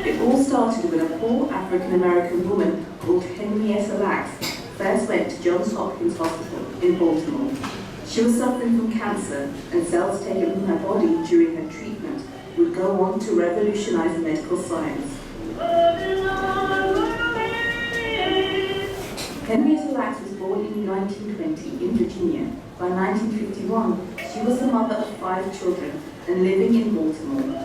It all started when a poor African-American woman called Henrietta Lacks first went to Johns Hopkins Hospital in Baltimore. She was suffering from cancer, and cells taken from her body during her treatment would go on to revolutionize medical science. Henrietta Lacks was born in 1920 in Virginia. By 1951, she was the mother of 5 children and living in Baltimore.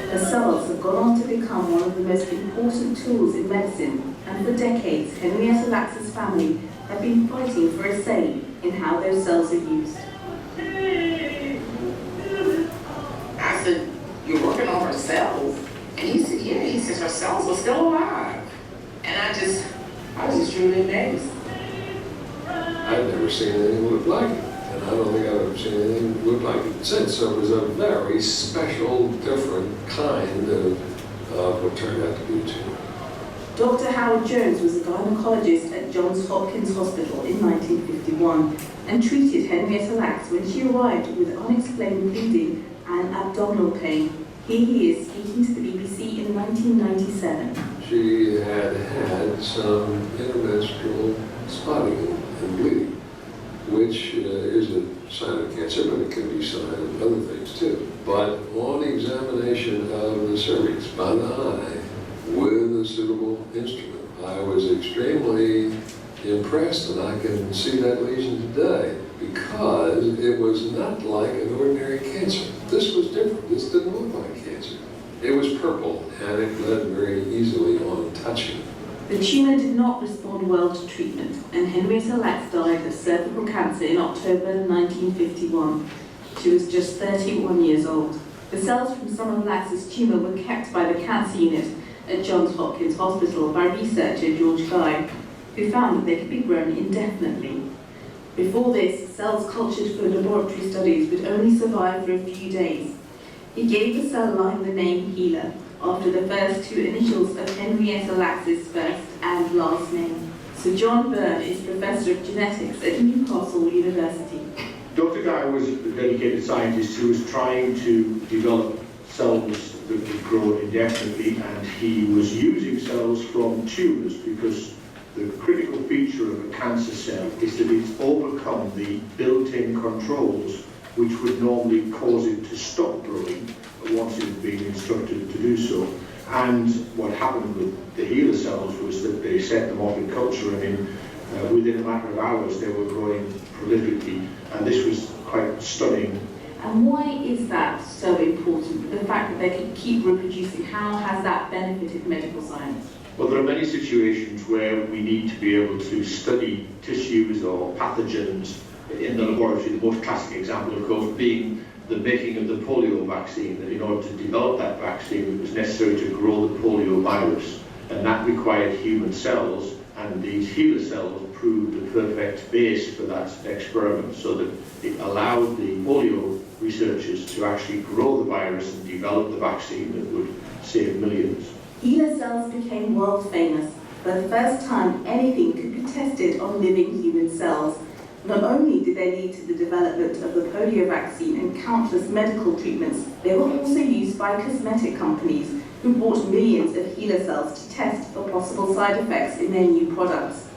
Her cells have gone on to become one of the most important tools in medicine, and for decades, Henrietta Lacks' family have been fighting for a say in how those cells are used. I said, "You're working on her cells?" And he said, "Yeah." He said, "Her cells were still alive." And I was just truly amazed. I've never seen anything look like it, and I don't think I've ever seen anything look like it since. So it was a very special, different kind of what turned out to be a tumor. Dr. Howard Jones was a gynecologist at Johns Hopkins Hospital in 1951 and treated Henrietta Lacks when she arrived with unexplained bleeding and abdominal pain. Here he is speaking to the BBC in 1997. She had some intermenstrual spotting and bleeding, which is a sign of cancer, but it can be a sign of other things too. But on examination of the cervix by the eye with a suitable instrument, I was extremely impressed, and I can see that lesion today because it was not like an ordinary cancer. This was different. This didn't look like cancer. It was purple, and it bled very easily on touching. The tumour did not respond well to treatment, and Henrietta Lacks died of cervical cancer in October 1951. She was just 31 years old. The cells from some of Lacks' tumour were kept by the cancer unit at Johns Hopkins Hospital by researcher George Guy, who found that they could be grown indefinitely. Before this, cells cultured for laboratory studies would only survive for a few days. He gave the cell line the name HeLa, after the first 2 initials of Henrietta Lacks' first and last name. Sir John Byrne is Professor of Genetics at Newcastle University. Dr. Guy was a dedicated scientist who was trying to develop cells that would grow indefinitely, and he was using cells from tumours because the critical feature of a cancer cell is that it's overcome the built-in controls which would normally cause it to stop growing once it had been instructed to do so. And what happened with the HeLa cells was that they set them off in culture, and within a matter of hours they were growing prolifically, and this was quite stunning. And why is that so important? The fact that they can keep reproducing, how has that benefited medical science? Well, there are many situations where we need to be able to study tissues or pathogens in the laboratory. The most classic example, of course, being the making of the polio vaccine, that in order to develop that vaccine it was necessary to grow the polio virus, and that required human cells, and these HeLa cells proved the perfect base for that experiment, so that it allowed the polio researchers to actually grow the virus and develop the vaccine that would save millions. HeLa cells became world famous. For the first time, anything could be tested on living human cells. Not only did they lead to the development of the polio vaccine and countless medical treatments, they were also used by cosmetic companies who bought millions of HeLa cells to test for possible side effects in their new products.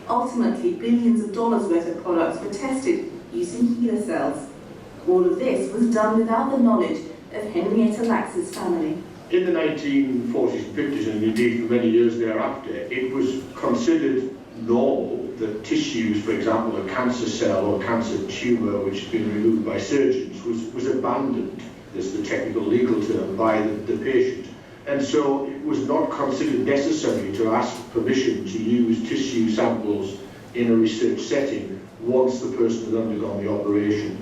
Ultimately, billions of dollars worth of products were tested using HeLa cells. All of this was done without the knowledge of Henrietta Lacks' family. In the 1940s and 50s, and indeed for many years thereafter, it was considered normal that tissues, for example, a cancer cell or cancer tumour which had been removed by surgeons, was abandoned, as the technical legal term, by the patient. And so it was not considered necessary to ask permission to use tissue samples in a research setting once the person had undergone the operation.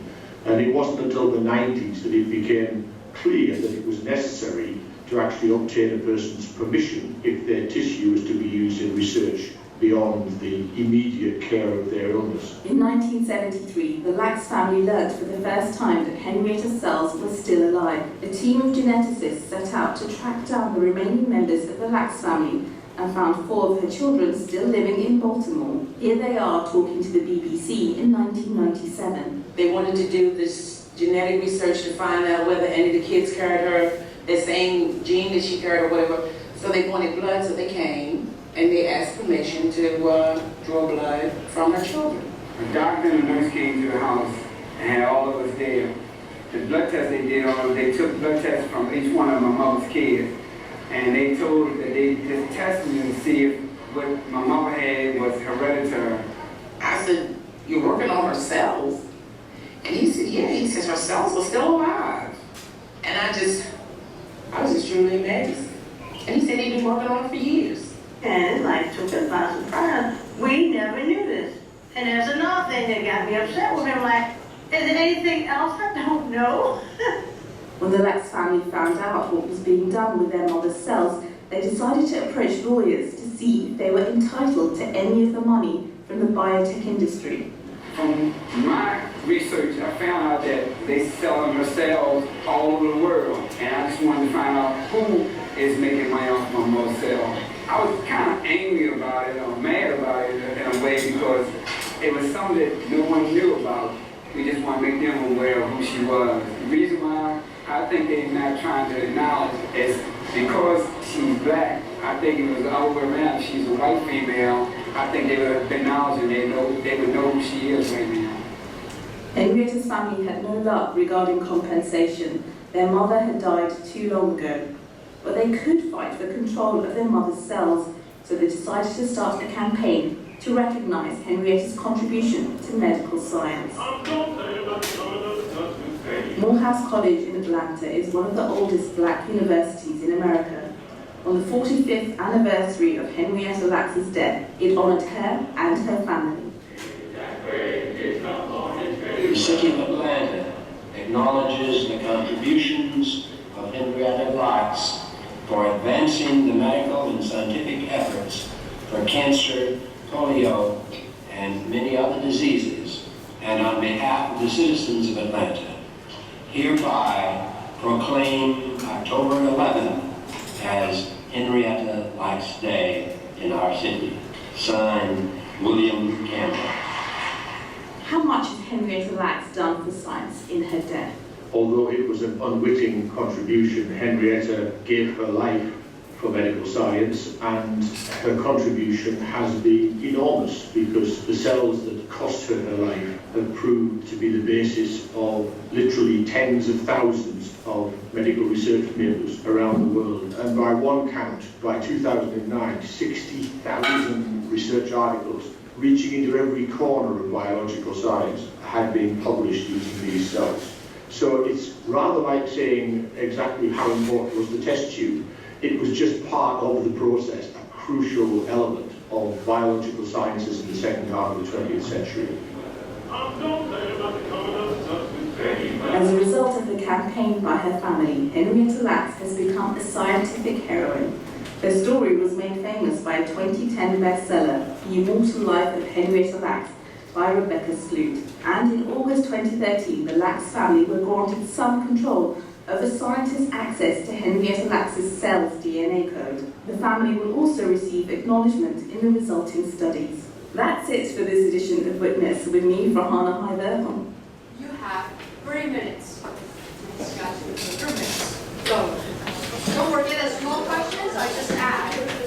And it wasn't until the 90s that it became clear that it was necessary to actually obtain a person's permission if their tissue was to be used in research beyond the immediate care of their illness. In 1973, the Lacks family learned for the first time that Henrietta's cells were still alive. A team of geneticists set out to track down the remaining members of the Lacks family and found 4 of her children still living in Baltimore. Here they are talking to the BBC in 1997. They wanted to do this genetic research to find out whether any of the kids carried the same gene that she carried or whatever. So they wanted blood, so they came and they asked permission to draw blood from her children. A doctor and a nurse came to the house and had all of us there. The blood test they did, they took blood tests from each one of my mother's kids, and they told that they just tested me to see if what my mother had was hereditary. I said, "You're working on her cells?" And he said, "Yeah." He says, "Her cells were still alive." And I was just truly amazed. And he said he'd been working on it for years. And it like took us by surprise. We never knew this. And there's another thing that got me upset with him, like, is there anything else I don't know? When the Lacks family found out what was being done with their mother's cells, they decided to approach lawyers to see if they were entitled to any of the money from the biotech industry. From my research, I found out that they sell her cells all over the world, and I just wanted to find out who is making money off my mother's cell. I was kind of angry about it, or mad about it in a way, because it was something that no one knew about. We just want to make them aware of who she was. The reason why I think they're not trying to acknowledge is because she's black. I think it was the other way around. If she's a white female, I think they would acknowledge and they would know who she is right now. Henrietta's family had no luck regarding compensation. Their mother had died too long ago. But they could fight for control of their mother's cells, so they decided to start a campaign to recognise Henrietta's contribution to medical science. Morehouse College in Atlanta is one of the oldest black universities in America. On the 45th anniversary of Henrietta Lacks' death, it honoured her and her family. The city of Atlanta acknowledges the contributions of Henrietta Lacks for advancing the medical and scientific efforts for cancer, polio, and many other diseases, and on behalf of the citizens of Atlanta, hereby proclaim October 11th as Henrietta Lacks Day in our city. Signed, William Campbell. How much has Henrietta Lacks done for science in her death? Although it was an unwitting contribution, Henrietta gave her life for medical science, and her contribution has been enormous because the cells that cost her her life have proved to be the basis of literally tens of thousands of medical research papers around the world. And by one count, by 2009, 60,000 research articles reaching into every corner of biological science had been published using these cells. So it's rather like saying exactly how important was the test tube. It was just part of the process, a crucial element of biological sciences in the second half of the 20th century. As a result of the campaign by her family, Henrietta Lacks has become a scientific heroine. Her story was made famous by a 2010 bestseller, The Immortal Life of Henrietta Lacks, by Rebecca Sloot. And in August 2013, the Lacks family were granted some control over scientists' access to Henrietta Lacks' cell's DNA code. The family will also receive acknowledgement in the resulting studies. That's it for this edition of Witness with me, Rahana Hyderham. You have 3 minutes to discuss with 3 minutes. Go. Don't forget the small questions, I just add.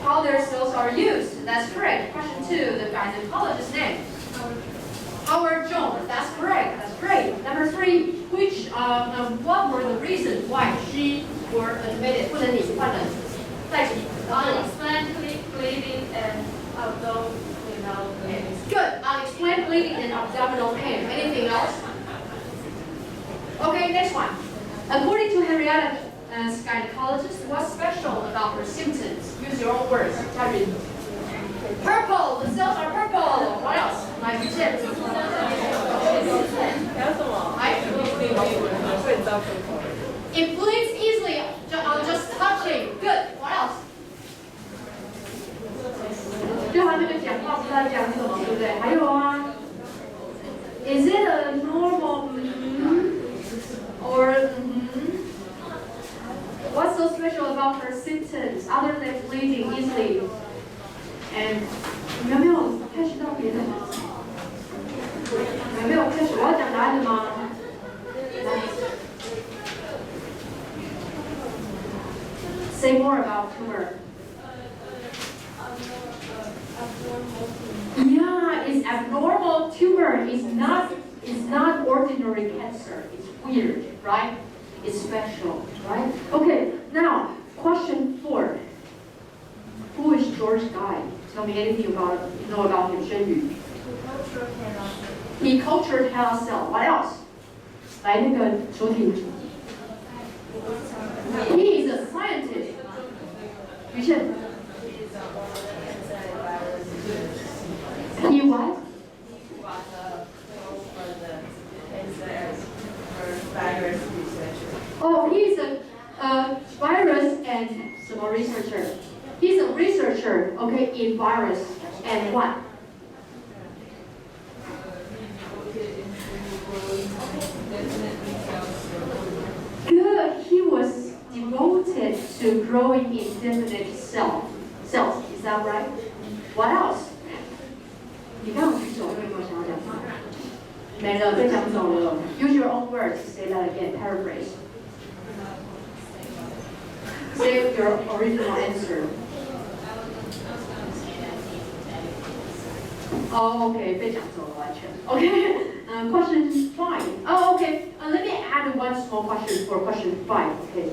How their cells are used. That's correct. Question 2, the gynecologist's name. Howard Jones. That's correct. That's great. Number 3, what were the reasons why she were admitted? 不能你换人，再起。Unexplained bleeding and abdominal pain. Good. Unexplained bleeding and abdominal pain. Anything else? Okay, next one. According to Henrietta Lacks, gynecologist, what's special about her symptoms? Use your own words. Purple. The cells are purple. What else? My vision. It bleeds easily on just touching. Good. What else? 就他那个讲话不知道讲什么，对不对？还有啊 ，Is it a normal or what's so special about her symptoms other than bleeding easily? And 你们没有 catch 到别的吗？你们没有 catch？ 我要讲答案的吗？ Say more about tumor. Yeah, it's abnormal tumor. It's not ordinary cancer. It's weird, right? It's special, right? Okay, now question 4. Who is George Guy? Tell me anything about him, Shen He cultured HeLa cell. What else? 来那个手挺。He is a scientist. 于倩。He what? Oh, he's a virus and some researcher. He's a researcher, okay, in virus and what? Good. He was devoted to growing indefinite cells. Is that right? What else? 你看我举手，有没有想没了，被抢走了。Use your own words to say that again. Paraphrase. Say your original answer. Oh, okay. 被抢走了，完全。Okay. Question 5. Oh, okay. Let me add one small question for question 5. Okay.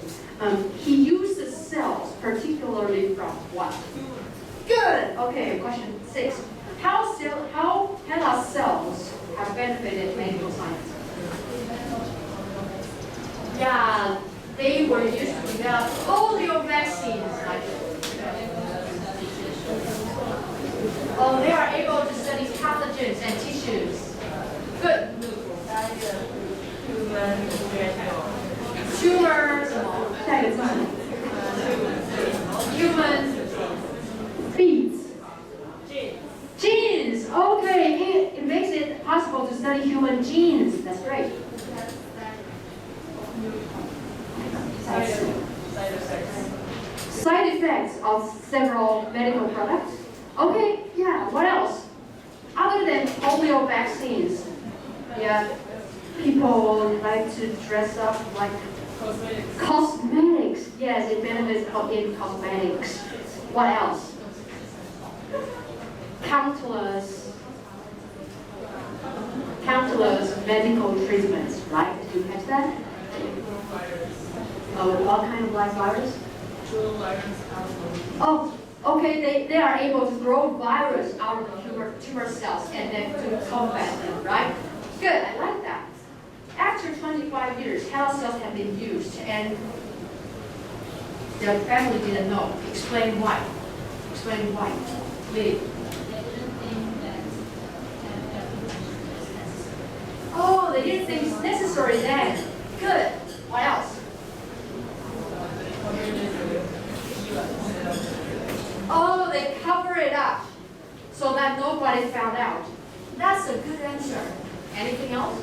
He uses cells, particularly from what? Good. Okay. Question 6. How HeLa cells have benefited medical science? Yeah, they were used to develop polio vaccines. Oh, they are able to study pathogens and tissues. Good. Tumors. Human beads. Genes. Okay, it makes it possible to study human genes. That's great. Side effects of several medical products. Okay, yeah, what else? Other than polio vaccines, yeah, people like to dress up like cosmetics. Yes, it benefits in cosmetics. What else? Countless medical treatments, right? Did you catch that? What kind of like virus? Oh, okay, they are able to grow virus out of the tumor cells and then to combat them, right? Good, I like that. After 25 years, HeLa cells have been used and their family didn't know. Explain why. Explain why. Please. Oh, they didn't think it's necessary then. Good. What else? Oh, they cover it up so that nobody found out. That's a good answer. Anything else?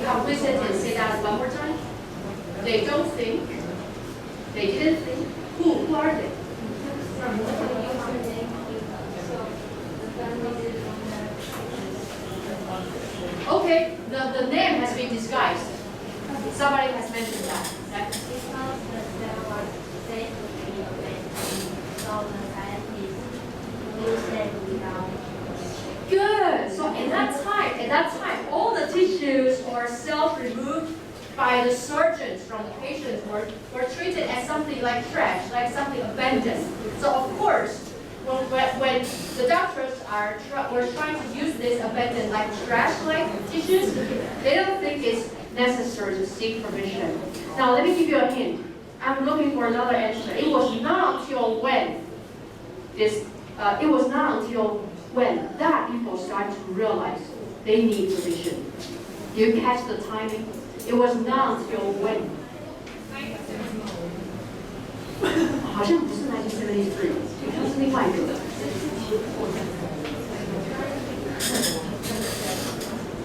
Complete sentence, say that one more time. They don't think. They didn't think. Who are they? Okay, the name has been disguised. Somebody has mentioned that. Right? Good. So at that time, all the tissues or cells removed by the surgeons from the patients were treated as something like trash, like something abandoned. So of course, when the doctors were trying to use this abandoned like trash-like tissues, they don't think it's necessary to seek permission. Now let me give you a hint. I'm looking for another answer. It was not until when that people started to realize they need permission. You catch the timing? It was not until when? 好像不是1973，好像是另外一个。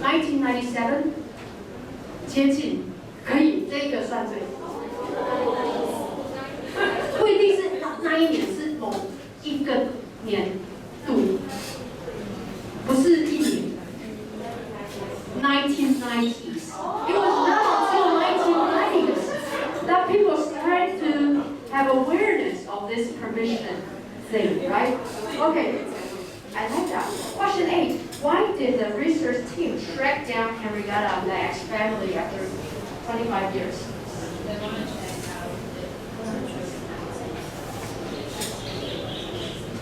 1997，接近，可以，这个算对。不一定是那一年，是某一个年度，不是一年。1990s. It was not until 1990s that people started to have awareness of this permission thing, right? Okay, I like that. Question 8. Why did the research team track down Henrietta Lacks' family after 25 years?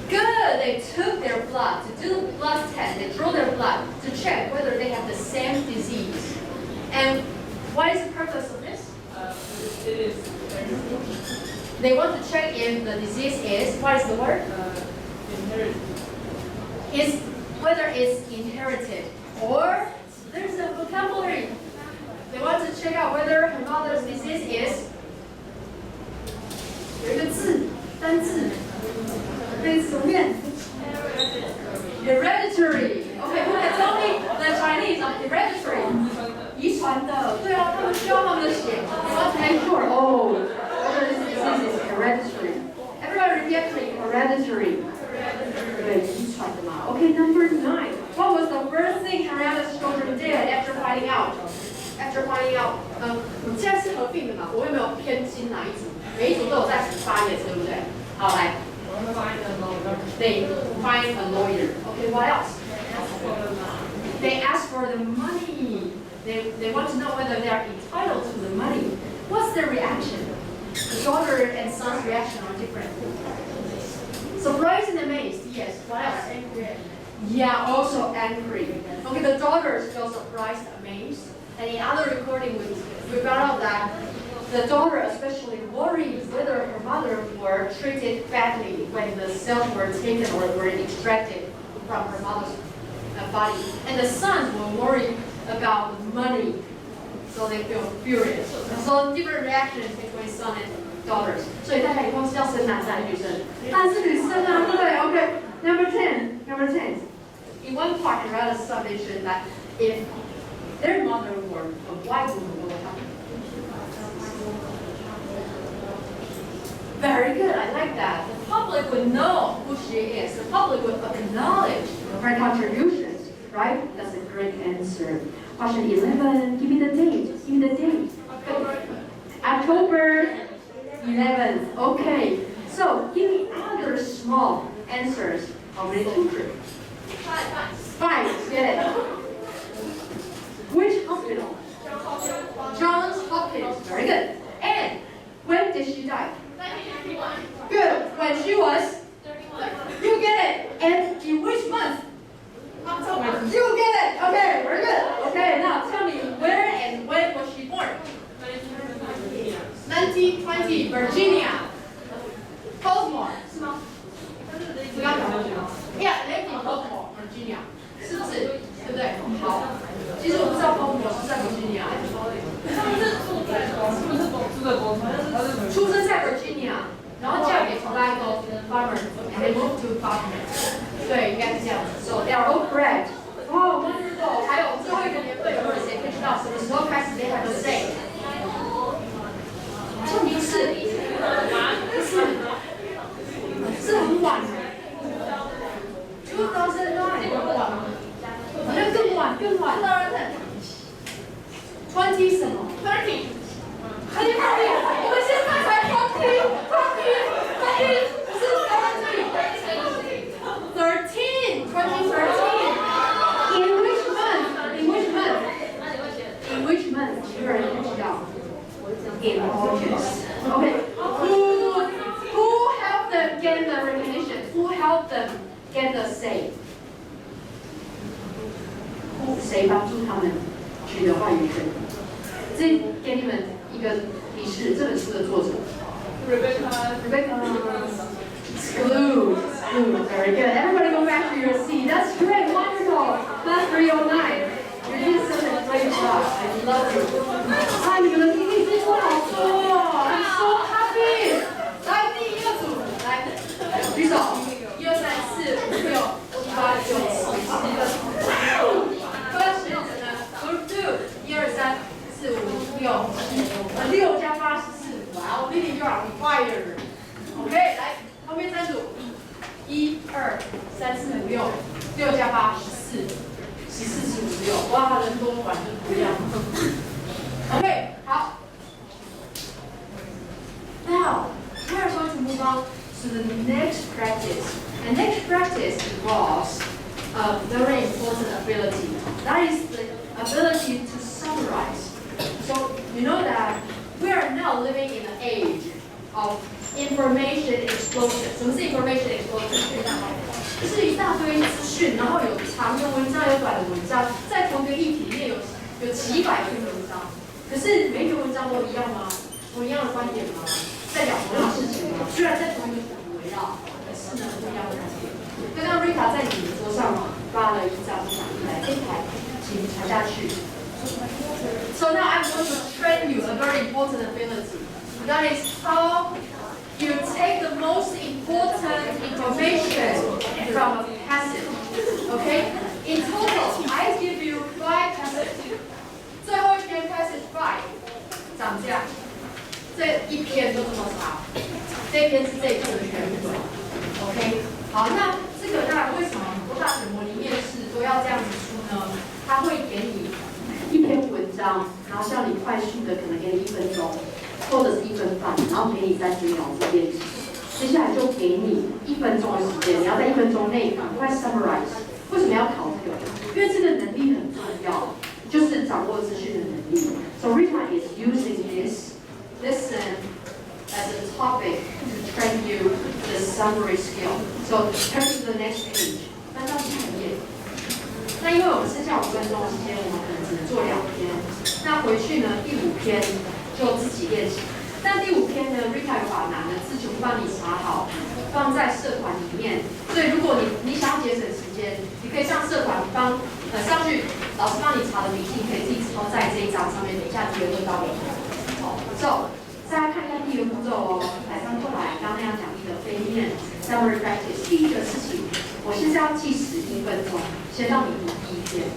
Good! They took their blood to do blood test. They drew their blood to check whether they have the same disease. And what is the purpose of this? They want to check if the disease is, what is the word? Inherited. Is whether it's inherited or there's a vocabulary. They want to check out whether her mother's disease is 有一个字，单字。Hereditary. Okay, who can tell me the Chinese of hereditary? Hereditary. 对，遗传的嘛。Okay, number 9. What was the first thing Henrietta's children did after finding out? After finding out, 现在是合并的嘛，我有没有偏心哪一组？每一组都有在发言，对不对？好，来。They find a lawyer. Okay, what else? They ask for the money. They want to know whether they are entitled to the money. What's their reaction? The daughter and son's reaction are different. Surprised and amazed, yes. What else? Angry. Yeah, also angry. Okay, the daughter is still surprised, amazed. And in other recording, we found out that the daughter especially worried whether her mother were treated badly when the cells were taken or were extracted from her mother's body. And the sons were worried about the money, so they feel furious. So different reactions between son and daughters. 所以大家以后是要生男生还是女生？当然是女生啊，对不对 ？Okay. Number 10. In one part, Henrietta's son mentioned that if their mother were a white woman, what would happen? Very good, I like that. The public would know who she is. The public would acknowledge her contributions, right? That's a great answer. Question 11, give me the date. October 11th. Okay, so give me other small answers. How many children? 5, get it. Which hospital? Johns Hopkins. Very good. And when did she die? 1951. Good. When she was? 31. You get it. And in which month? October. You get it. Okay, very good. Okay, now tell me where and when was she born? 1920, Virginia. Baltimore. 是吗？我刚讲过去吗 ？Yeah, lived in Baltimore, Virginia. 是不是？对不对？好。其实我不知道 Baltimore 是在 Virginia 还是 Baltimore。他们是住在出生在 Virginia， 然后嫁给 Chicago farmer and they moved to Baltimore。对，应该是这样子。So they are all correct. Oh, wonderful. 还有最后一个年份，有没有谁可以知道什么时候开始 they have a say？ 这不是，是很晚的。2009，很晚吗？好像更晚。20什么 ？20。我们现在才20，不是13。In which month? 有人不知道。In August. Okay. Who helped them get the recognition? Who helped them get the say? 谁帮助他们取得话语权？这给你们一个提示，这本书的作者。Rebecca. Good. Very good. Everybody go back to your seat. That's great. Wonderful. Class 309. You did such a great job. I love you. 啊，你们的听力进步好多哦 I'm so happy. 来，第一个组，来，举手。1、2、3、4、5、6、7、8、9、10。Group 2， 1、2、3、4、5、6、6加8、14。哇哦 ，Lily you are on fire。OK， 来，后面3组，1、2、3、4、5、6，6加8、14，14、15、16。哇，人多完全不一样。OK， 好。Now we are going to move on to the next practice. And next practice involves a very important ability. That is the ability to summarize. So you know that we are now living in an age of information explosion. 什么是 information explosion? 就是一大堆资讯，然后有长的文章，有短的文章，在同一个议题里面有几百篇文章。可是每一篇文章都一样吗？同一样的观点吗？在讲同样的事情吗？虽然在同一个主题围绕，可是呢不一样的观点。刚刚 Rita 在你的桌上发了一张讲义来，这台请传下去。So now I'm going to train you a very important ability. That is how you take the most important information from a passage. Okay? In total, I give you 5 passages. 最后一篇 passage 5长这样，这一篇都这么长，这篇是这一篇的全部。OK？好，那这个当然为什么很多大学模拟面试都要这样子出呢？他会给你一篇文章，然后叫你快速的，可能给你1分钟，或者是1分半，然后给你30秒做练习。接下来就给你1分钟的时间，你要在1分钟内赶快 summarize。为什么要考这个？因为这个能力很重要，就是掌握资讯的能力。So Rita is using this listen as a topic to train you the summary skill. So turn to the next page. 翻到下一页。那因为我们剩下5分钟的时间，我们可能只能做2篇。那回去呢，第5篇就自己练习。但第5篇呢 ，Rita 有把难的字全部帮你查好，放在社团里面。所以如果你想要节省时间，你可以上社团上去，老师帮你查的笔记，你可以自己抄在这一章上面。等一下第2个到底。好 ，So 大家看一下第1个步骤哦，来翻过来，刚刚那样讲义的背面 summary practice。第一个事情，我现在要计时1分钟，先让你读第1篇，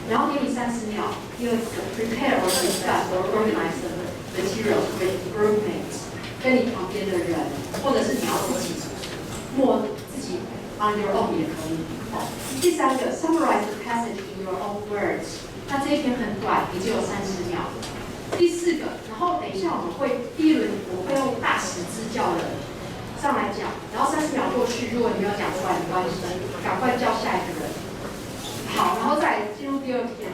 然后给你30秒。第2个 prepare or discuss or organize the materials with groupmates， 跟你旁边的人，或者是你要自己自己 on your own 也可以。第3个 summarize the passage in your own words， 那这一篇很短，你只有30秒。第4个，然后等一下我们会第1轮我会用大使支教的上来讲，然后30秒过去，如果你没有讲出来没关系，赶快叫下一个人。好，然后再来进入第2篇。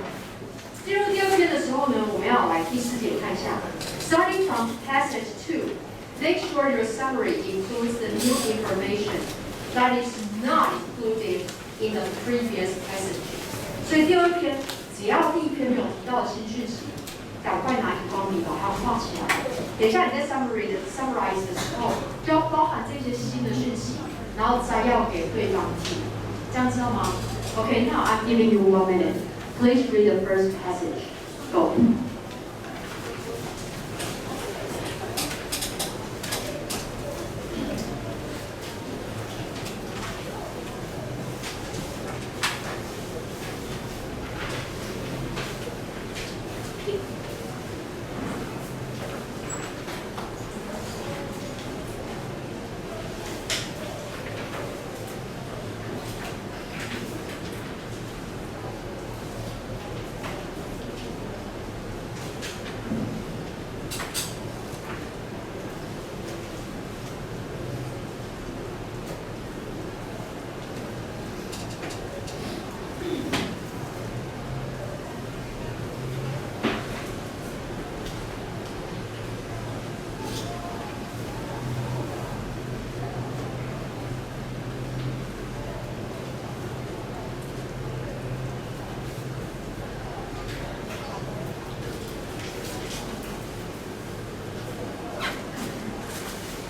进入第2篇的时候呢，我们要来第4点看一下。Starting from passage 2, make sure your summary includes the new information that is not included in the previous passage. 所以第2篇只要第1篇没有提到的新讯息，赶快拿荧光笔把它画起来。等一下你在 summarize 的时候，就要包含这些新的讯息，然后摘要给对方听。这样知道吗 ？Okay, now I'm giving you 1 minute. Please read the first passage. Go.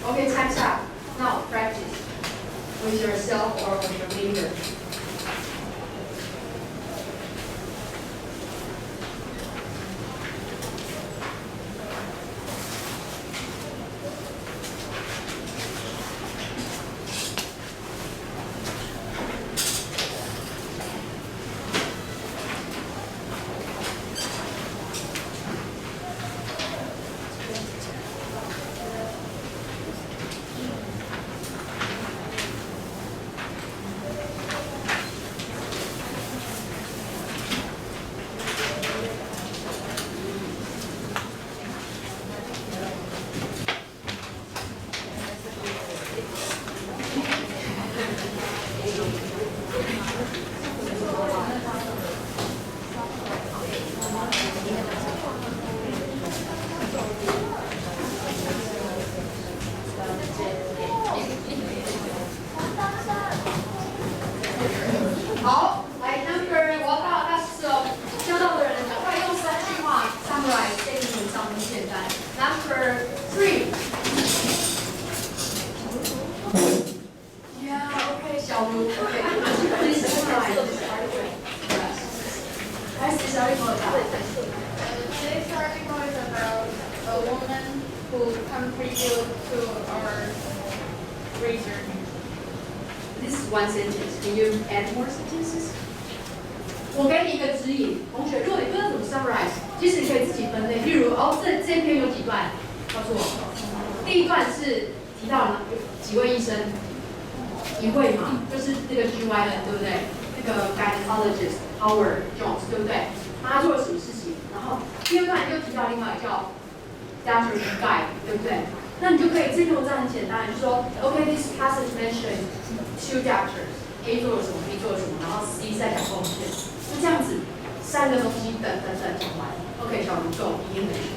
Okay, time's up. Now practice with yourself or with your leader. Number 3. Yeah, okay, 小卢 okay. Please summarize this article. What's this article about? This article is about a woman who contributed to our research. This is one sentence. Can you add more sentences? 我给你一个指引，同学，如果你不知道怎么 summarize， 其实你可以自己分类。例如，这篇有几段？告诉我。第一段是提到几位医生，一位嘛，就是这个 GYN 对不对？这个 gynecologist Howard Jones 对不对？他做了什么事情？然后第二段又提到另外一个叫 Dr. Guy 对不对？那你就可以这篇文章很简单，就说 OK，this passage mentioned two doctors，A 做了什么 ，B 做了什么，然后 C 在讲贡献，就这样子三个东西等讲完。OK， 小卢总English。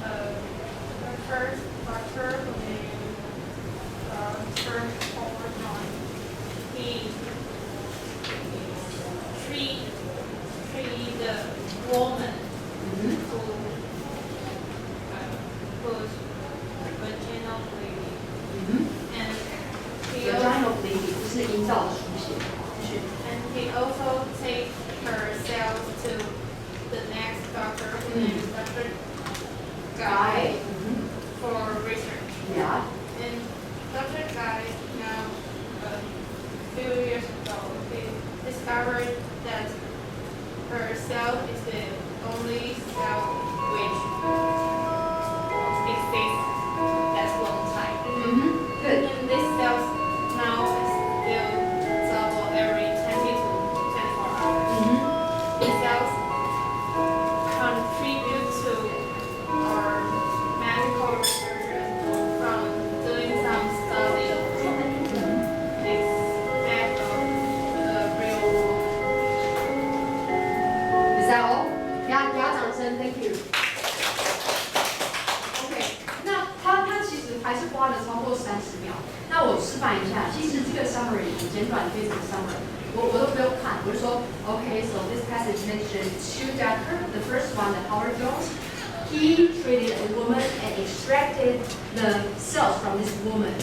The first doctor who named Sir Howard Jones, he treated the woman who was vaginal bleeding, and vaginal bleeding 就是阴道的出血。and he also take herself to the next doctor who named Dr. Guy for research. Yeah. And Dr. Guy now a few years ago he discovered that her cell is the only cell which exists that long time. Good. And these cells now still double every 20 to 24 hours. These cells contribute to our medical research and from doing some study this fact of the real world. Is that all? 给他掌声 ，Thank you。OK， 那他其实还是花了超过30秒。那我示范一下，其实这个 summary 很简短，非常 summary， 我都不用看，我就说 OK，so this passage mentioned two doctors. The first one, the Howard Jones, he treated a woman and extracted the cells from this woman,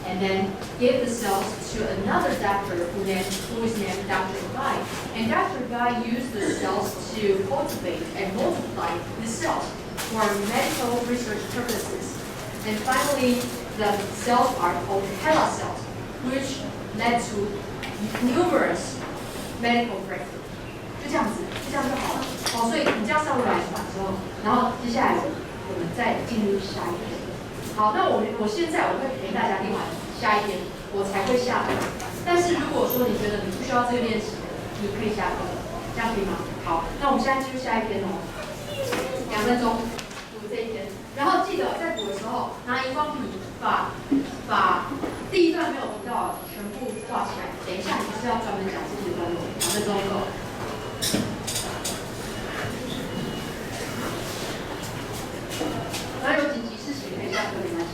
and then gave the cells to another doctor who is named Dr. Guy. And Dr. Guy used the cells to cultivate and multiply the cells for medical research purposes. And finally, the cells are called HeLa cells, which led to numerous medical breakthroughs. 就这样子就好了。所以你这样上来完之后，然后接下来我们再进入下一篇。好，那我现在我会陪大家练完下一篇，我才会下课。但是如果说你觉得你不需要这个练习的，你可以下课，这样可以吗？好，那我们现在进入下一篇哦，2分钟补这一篇，然后记得在补的时候拿荧光笔把第一段没有读到全部画起来。等一下你是要专门讲这些段落，2分钟够。然后有紧急事情可以下课没关系。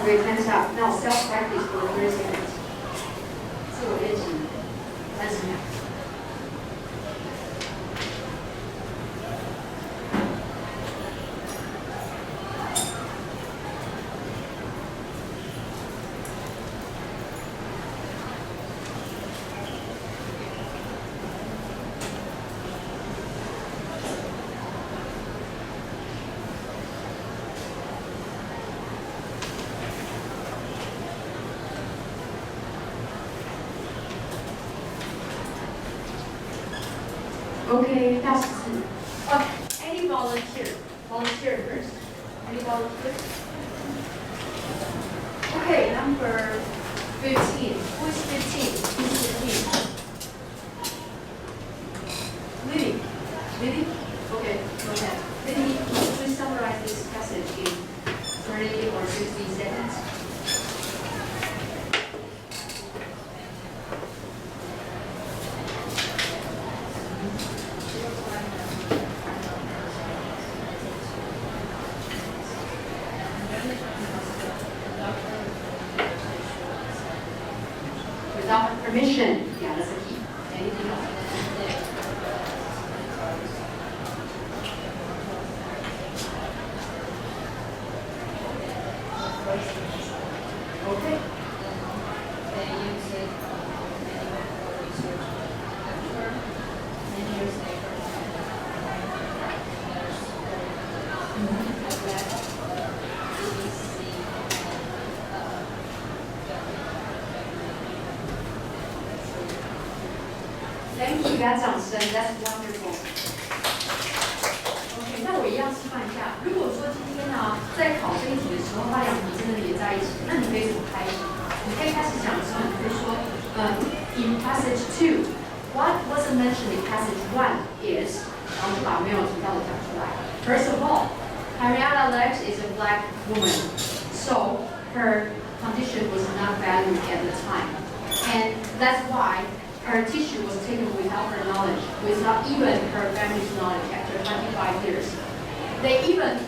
Okay, hands up. Now self-practice for 30 seconds. 自我练习30秒。Okay, that's it. Okay, any volunteer? Volunteer first. Any volunteers? Okay, number 15. Who is 15? Who's 15? Lily. Lily? Okay, go ahead. Lily, please summarize this passage in 30 or 60 seconds. Without permission, yeah, that's the key. Anything else? Okay. They use it anyway for research after 10 years later. I've read BBC 给他掌声 ，That's wonderful。OK， 那我一样示范一下。如果说今天呢，在考这一题的时候，把两题真的连在一起，那你可以怎么开始？你可以开始讲的时候，你可以说，in passage 2, what wasn't mentioned in passage 1 is， 然后就把没有提到的讲出来。First of all, Henrietta Lacks is a black woman, so her condition was not valued at the time, and that's why her tissue was taken without her knowledge, without even her family's knowledge after 25 years. They even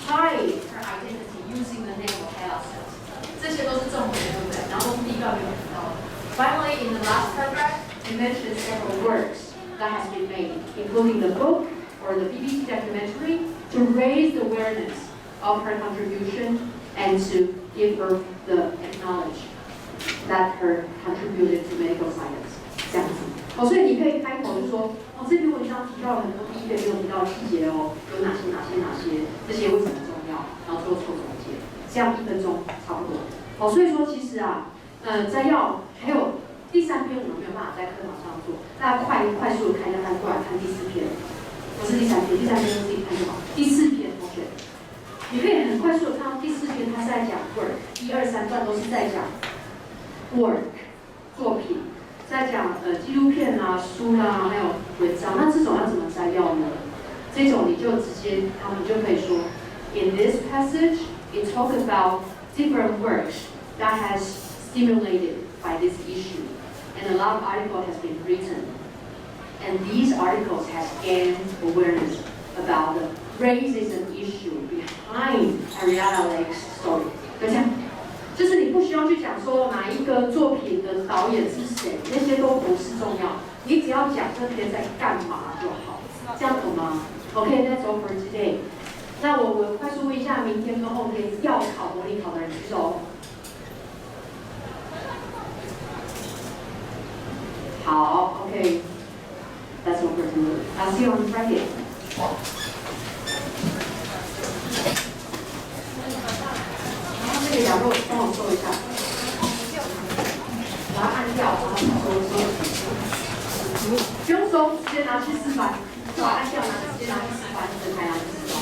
hide her identity using the name of HeLa cells. 这些都是重点，对不对？然后第一个没有提到。Finally, in the last paragraph, it mentions several works that has been made, including the book or the BBC documentary, to raise the awareness of her contribution and to give her the acknowledge that her contributed to medical science. 这样子，所以你可以开口就说，这篇文章提到了很多第一页没有提到的细节哦，有哪些，这些为什么重要，然后做总结，这样1分钟差不多。所以说其实啊，摘要还有第3篇我们没有办法在课堂上做，大家快速的看一下，过来看第4篇，不是第3篇，第3篇就自己看就好。第4篇同学，你可以很快速的看到第4篇，它是在讲 work，1、2、3段都是在讲 work 作品。在讲纪录片啊、书啦、还有文章，那这种要怎么摘要呢？这种你就直接，他们就可以说 ，In this passage, it talks about different works that has stimulated by this issue, and a lot of articles has been written, and these articles has gained awareness about the racism issue behind Henrietta Lacks' story。就这样。就是你不需要去讲说哪一个作品的导演是谁，那些都不是重要，你只要讲这篇在干嘛就好，这样懂吗 ？OK, that's all for today。那我快速问一下，明天跟后天要考模拟考的人举手。好 ，OK, that's all for today. I'll see you on Friday. 这个羊肉帮我收一下，把它按掉，然后收。不用收，直接拿去示范。把它按掉，直接拿去示范，整台拿去示范。